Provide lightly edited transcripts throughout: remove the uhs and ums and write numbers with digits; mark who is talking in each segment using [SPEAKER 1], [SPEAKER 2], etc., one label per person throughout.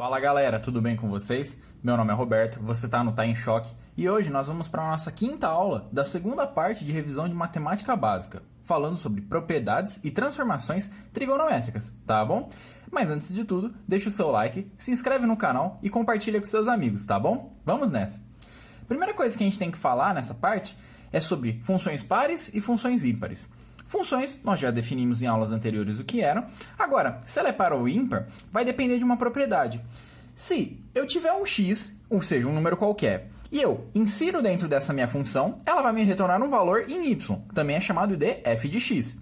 [SPEAKER 1] Fala galera, tudo bem com vocês? Meu nome é Roberto, você está no Tá em Choque e hoje nós vamos para a nossa quinta aula da segunda parte de revisão de matemática básica, falando sobre propriedades e transformações trigonométricas, tá bom? Mas antes de tudo, deixa o seu like, se inscreve no canal e compartilha com seus amigos, tá bom? Vamos nessa! Primeira coisa que a gente tem que falar nessa parte é sobre funções pares e funções ímpares. Funções, nós já definimos em aulas anteriores o que eram. Agora, se ela é par ou ímpar, vai depender de uma propriedade. Se eu tiver um x, ou seja, um número qualquer, e eu insiro dentro dessa minha função, ela vai me retornar um valor em y, também é chamado de f de x.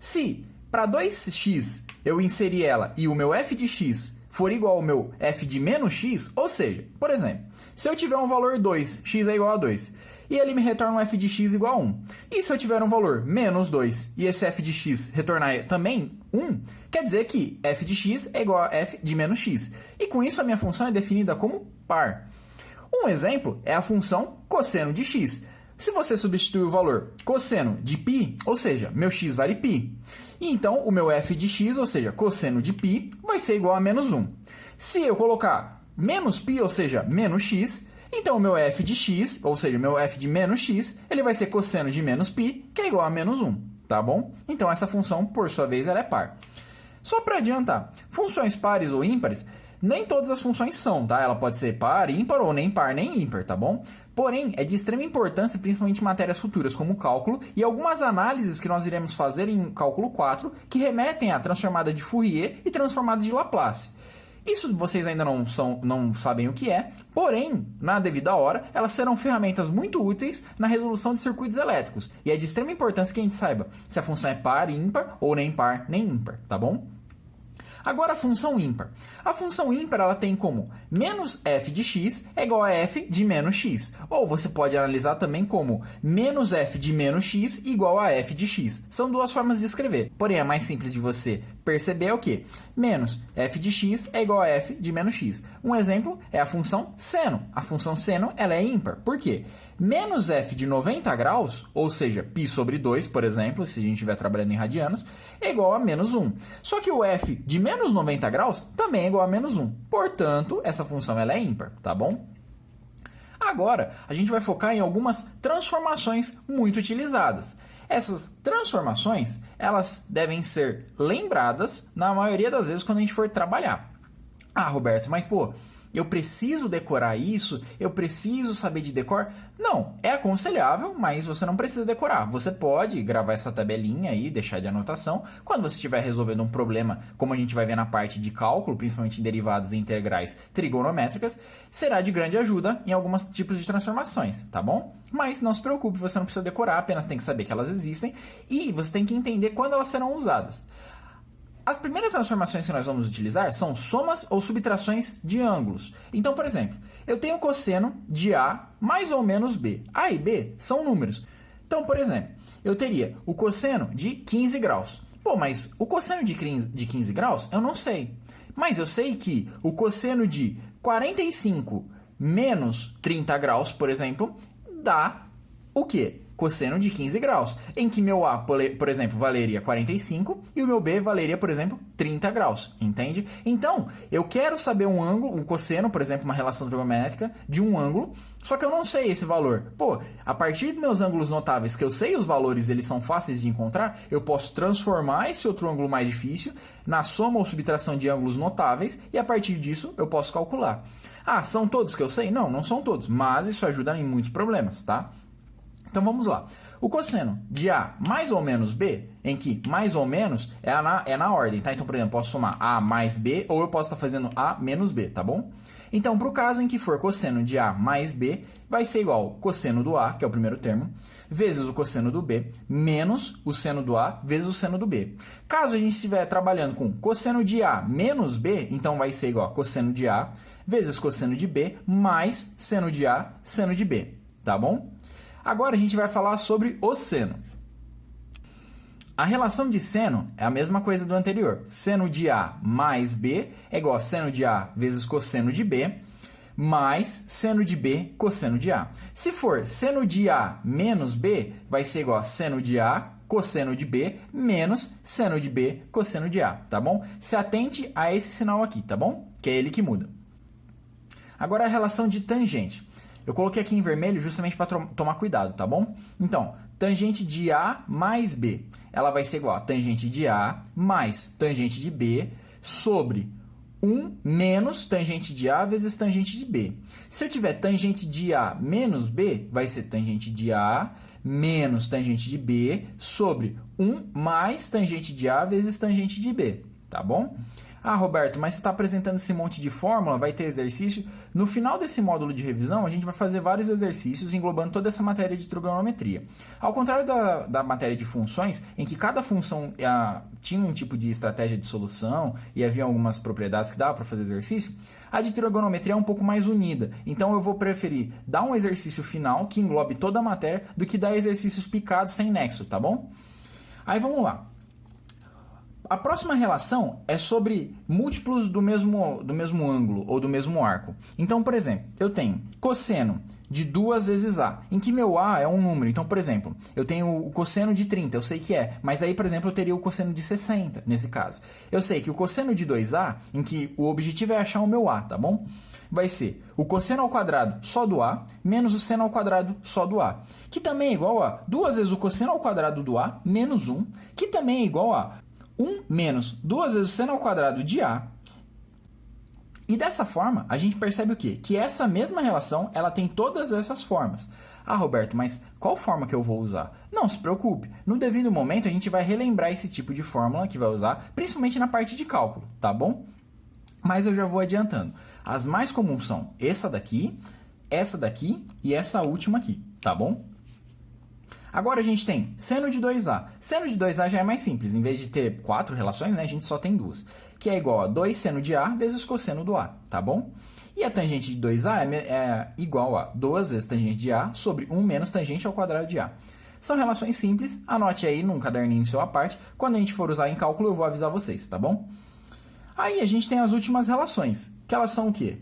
[SPEAKER 1] Se para 2x eu inserir ela e o meu f de x for igual ao meu f de menos x, ou seja, por exemplo, se eu tiver um valor 2, x é igual a 2, e ele me retorna um f de x igual a 1. E se eu tiver um valor menos 2 e esse f de x retornar também 1, quer dizer que f de x é igual a f de menos x. E com isso a minha função é definida como par. Um exemplo é a função cosseno de x. Se você substituir o valor cosseno de π, ou seja, meu x vale π, e então o meu f de x, ou seja, cosseno de π, vai ser igual a menos 1. Se eu colocar menos π, ou seja, menos x, então o meu f de x, ou seja, meu f de menos x, ele vai ser cosseno de menos π, que é igual a menos 1, tá bom? Então essa função, por sua vez, ela é par. Só para adiantar, funções pares ou ímpares, nem todas as funções são, tá? Ela pode ser par, ímpar ou nem par nem ímpar, tá bom? Porém, é de extrema importância, principalmente em matérias futuras como cálculo e algumas análises que nós iremos fazer em cálculo 4, que remetem à transformada de Fourier e transformada de Laplace. Isso vocês ainda não sabem o que é, porém, na devida hora, elas serão ferramentas muito úteis na resolução de circuitos elétricos. E é de extrema importância que a gente saiba se a função é par, ímpar ou nem par, nem ímpar, tá bom? Agora a função ímpar. A função ímpar ela tem como menos f de x é igual a f de menos x. Ou você pode analisar também como menos f de menos x igual a f de x. São duas formas de escrever. Porém, a mais simples de você perceber é o quê? Menos f de x é igual a f de menos x. Um exemplo é a função seno. A função seno ela é ímpar. Por quê? Menos f de 90 graus, ou seja, π sobre 2, por exemplo, se a gente estiver trabalhando em radianos, é igual a menos 1. Só que o f de menos 90 graus também é igual a menos 1. Portanto, essa função ela é ímpar, tá bom? Agora, a gente vai focar em algumas transformações muito utilizadas. Essas transformações, elas devem ser lembradas na maioria das vezes quando a gente for trabalhar. Ah, Roberto, mas pô, eu preciso decorar isso? Eu preciso saber de decor? Não, é aconselhável, mas você não precisa decorar. Você pode gravar essa tabelinha aí, deixar de anotação. Quando você estiver resolvendo um problema, como a gente vai ver na parte de cálculo, principalmente em derivadas e integrais trigonométricas, será de grande ajuda em alguns tipos de transformações, tá bom? Mas não se preocupe, você não precisa decorar, apenas tem que saber que elas existem e você tem que entender quando elas serão usadas. As primeiras transformações que nós vamos utilizar são somas ou subtrações de ângulos. Então, por exemplo, eu tenho cosseno de A mais ou menos B. A e B são números. Então, por exemplo, eu teria o cosseno de 15 graus. Pô, mas o cosseno de 15 graus eu não sei. Mas eu sei que o cosseno de 45 menos 30 graus, por exemplo, dá o quê? Cosseno de 15 graus, em que meu A, por exemplo, valeria 45 e o meu B valeria, por exemplo, 30 graus, entende? Então, eu quero saber um ângulo, um cosseno, por exemplo, uma relação trigonométrica de um ângulo, só que eu não sei esse valor. Pô, a partir dos meus ângulos notáveis, que eu sei os valores, eles são fáceis de encontrar, eu posso transformar esse outro ângulo mais difícil na soma ou subtração de ângulos notáveis e a partir disso eu posso calcular. Ah, são todos que eu sei? Não, não são todos, mas isso ajuda em muitos problemas, tá? Então vamos lá. O cosseno de A mais ou menos B, em que mais ou menos é na ordem, tá? Então, por exemplo, eu posso somar A mais B ou eu posso estar fazendo A menos B, tá bom? Então, para o caso em que for cosseno de A mais B, vai ser igual ao cosseno do A, que é o primeiro termo, vezes o cosseno do B, menos o seno do A, vezes o seno do B. Caso a gente estiver trabalhando com cosseno de A menos B, então vai ser igual a cosseno de A, vezes cosseno de B, mais seno de A, seno de B, tá bom? Agora a gente vai falar sobre o seno. A relação de seno é a mesma coisa do anterior. Seno de A mais B é igual a seno de A vezes cosseno de B, mais seno de B cosseno de A. Se for seno de A menos B, vai ser igual a seno de A cosseno de B menos seno de B cosseno de A, tá bom? Se atente a esse sinal aqui, tá bom? Que que é ele que muda. Agora a relação de tangente. Eu coloquei aqui em vermelho justamente para tomar cuidado, tá bom? Então, tangente de A mais B, ela vai ser igual a tangente de A mais tangente de B sobre 1 menos tangente de A vezes tangente de B. Se eu tiver tangente de A menos B, vai ser tangente de A menos tangente de B sobre 1 mais tangente de A vezes tangente de B, tá bom? Ah, Roberto, mas você está apresentando esse monte de fórmula, vai ter exercício. No final desse módulo de revisão, a gente vai fazer vários exercícios englobando toda essa matéria de trigonometria. Ao contrário da matéria de funções, em que cada função tinha um tipo de estratégia de solução e havia algumas propriedades que dava para fazer exercício, a de trigonometria é um pouco mais unida. Então eu vou preferir dar um exercício final que englobe toda a matéria do que dar exercícios picados sem nexo, tá bom? Aí vamos lá. A próxima relação é sobre múltiplos do mesmo ângulo ou do mesmo arco. Então, por exemplo, eu tenho cosseno de 2 vezes A, em que meu A é um número. Então, por exemplo, eu tenho o cosseno de 30, eu sei que é, mas aí, por exemplo, eu teria o cosseno de 60, nesse caso. Eu sei que o cosseno de 2A, em que o objetivo é achar o meu A, tá bom? Vai ser o cosseno ao quadrado só do A, menos o seno ao quadrado só do A, que também é igual a 2 vezes o cosseno ao quadrado do A, menos 1, que também é igual a 1 menos 2 vezes o seno ao quadrado de A. E dessa forma, a gente percebe o quê? Que essa mesma relação, ela tem todas essas formas. Ah, Roberto, mas qual forma que eu vou usar? Não se preocupe. No devido momento, a gente vai relembrar esse tipo de fórmula que vai usar, principalmente na parte de cálculo, tá bom? Mas eu já vou adiantando. As mais comuns são essa daqui e essa última aqui, tá bom? Agora a gente tem seno de 2A. Seno de 2A já é mais simples. Em vez de ter 4 relações, né, a gente só tem 2. Que é igual a 2 seno de A vezes cosseno do A, tá bom? E a tangente de 2A é igual a 2 vezes tangente de A sobre 1 menos tangente ao quadrado de A. São relações simples. Anote aí num caderninho seu à parte. Quando a gente for usar em cálculo, eu vou avisar vocês, tá bom? Aí a gente tem as últimas relações, que elas são o quê?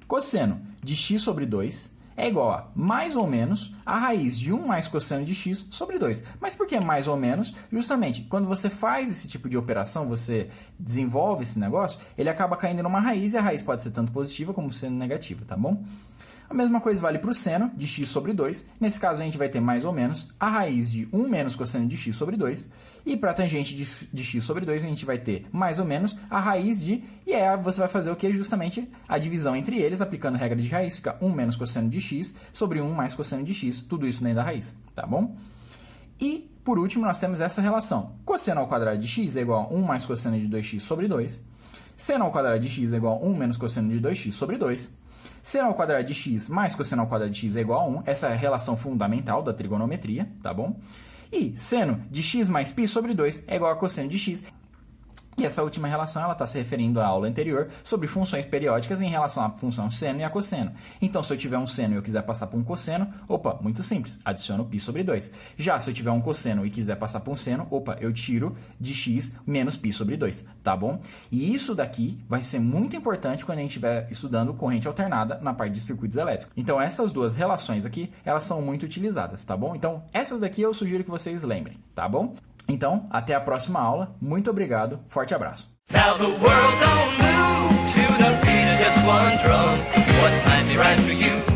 [SPEAKER 1] Cosseno de x sobre 2 é igual a mais ou menos a raiz de 1 mais cosseno de x sobre 2. Mas por que mais ou menos? Justamente, quando você faz esse tipo de operação, você desenvolve esse negócio, ele acaba caindo numa raiz, e a raiz pode ser tanto positiva como sendo negativa, tá bom? A mesma coisa vale para o seno de x sobre 2. Nesse caso, a gente vai ter mais ou menos a raiz de 1 menos cosseno de x sobre 2. E para a tangente de x sobre 2, a gente vai ter mais ou menos a raiz de... E aí você vai fazer o que? Justamente a divisão entre eles, aplicando a regra de raiz. Fica 1 menos cosseno de x sobre 1 mais cosseno de x. Tudo isso dentro da raiz, tá bom? E, por último, nós temos essa relação. Cosseno ao quadrado de x é igual a 1 mais cosseno de 2x sobre 2. Seno ao quadrado de x é igual a 1 menos cosseno de 2x sobre 2. Seno ao quadrado de x mais cosseno ao quadrado de x é igual a 1. Essa é a relação fundamental da trigonometria, tá bom? E seno de x mais π sobre 2 é igual a cosseno de x. E essa última relação ela está se referindo à aula anterior sobre funções periódicas em relação à função seno e a cosseno. Então, se eu tiver um seno e eu quiser passar por um cosseno, opa, muito simples, adiciono π sobre 2. Já se eu tiver um cosseno e quiser passar por um seno, opa, eu tiro de x menos π sobre 2, tá bom? E isso daqui vai ser muito importante quando a gente estiver estudando corrente alternada na parte de circuitos elétricos. Então, essas duas relações aqui, elas são muito utilizadas, tá bom? Então, essas daqui eu sugiro que vocês lembrem, tá bom? Então, até a próxima aula. Muito obrigado. Forte abraço. Now the world don't move to the beat of just one drum. What might be right for you